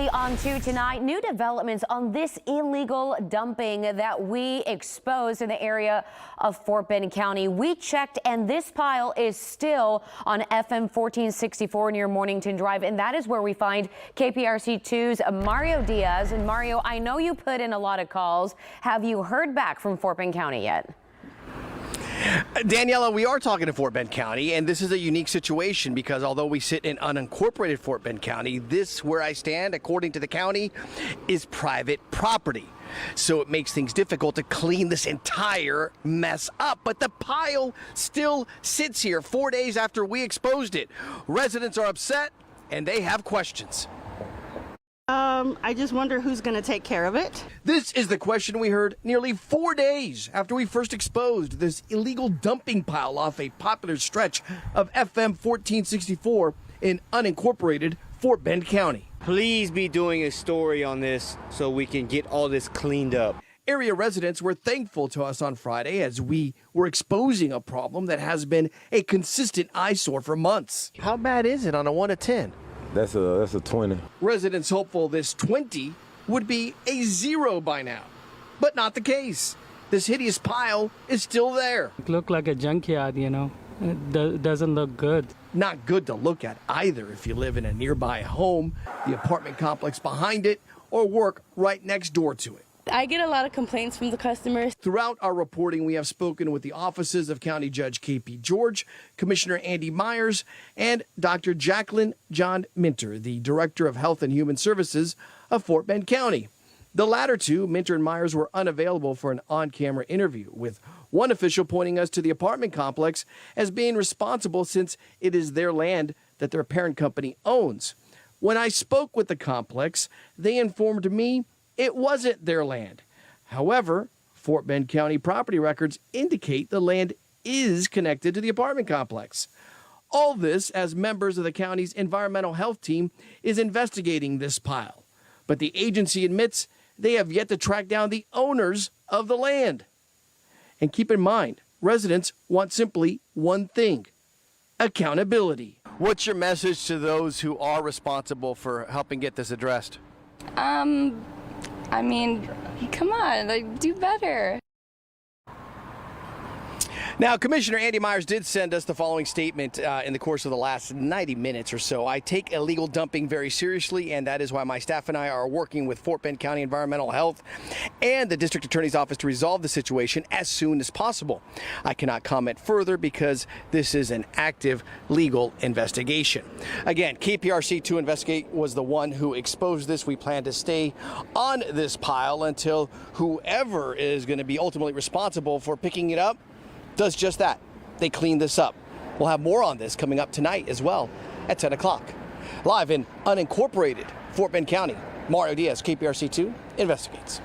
Early on to tonight, new developments on this illegal dumping that we exposed in the area of Fort Bend County. We checked, and this pile is still on FM 1464 near Mornington Drive, and that is where we find KPRC 2's Mario Diaz. And Mario, I know you put in a lot of calls. Have you heard back from Fort Bend County yet? Daniela, we are talking to Fort Bend County, and this is a unique situation because although we sit in unincorporated Fort Bend County, this, where I stand, according to the county, is private property. So it makes things difficult to clean this entire mess up. But the pile still sits here 4 days after we exposed it. Residents are upset, and they have questions. I just wonder who's going to take care of it. This is the question we heard nearly 4 days after we first exposed this illegal dumping pile off a popular stretch of FM 1464 in unincorporated Fort Bend County. Please be doing a story on this so we can get all this cleaned up. Area residents were thankful to us on Friday as we were exposing a problem that has been a consistent eyesore for months. How bad is it on a 1 to 10? That's a 20. Residents hopeful this 20 would be a 0 by now, but not the case. This hideous pile is still there. It looked like a junkyard, you know. It doesn't look good. Not good to look at either if you live in a nearby home, the apartment complex behind it, or work right next door to it. I get a lot of complaints from the customers. Throughout our reporting, we have spoken with the offices of County Judge KP George, Commissioner Andy Myers, and Dr. Jacqueline John Minter, the Director of Health and Human Services of Fort Bend County. The latter two, Minter and Myers, were unavailable for an on-camera interview, with one official pointing us to the apartment complex as being responsible since it is their land that their parent company owns. When I spoke with the complex, they informed me it wasn't their land. However, Fort Bend County property records indicate the land is connected to the apartment complex. All this as members of the county's environmental health team is investigating this pile. But the agency admits they have yet to track down the owners of the land. And keep in mind, residents want simply one thing: accountability. What's your message to those who are responsible for helping get this addressed? I mean, come on, like, do better. Now, Commissioner Andy Myers did send us the following statement in the course of the last 90 minutes or so. I take illegal dumping very seriously, and that is why my staff and I are working with Fort Bend County Environmental Health and the District Attorney's Office to resolve the situation as soon as possible. I cannot comment further because this is an active legal investigation. Again, KPRC 2 Investigate was the one who exposed this. We plan to stay on this pile until whoever is going to be ultimately responsible for picking it up does just that. They clean this up. We'll have more on this coming up tonight as well at 10 o'clock. Live in unincorporated Fort Bend County, Mario Diaz, KPRC 2 Investigates.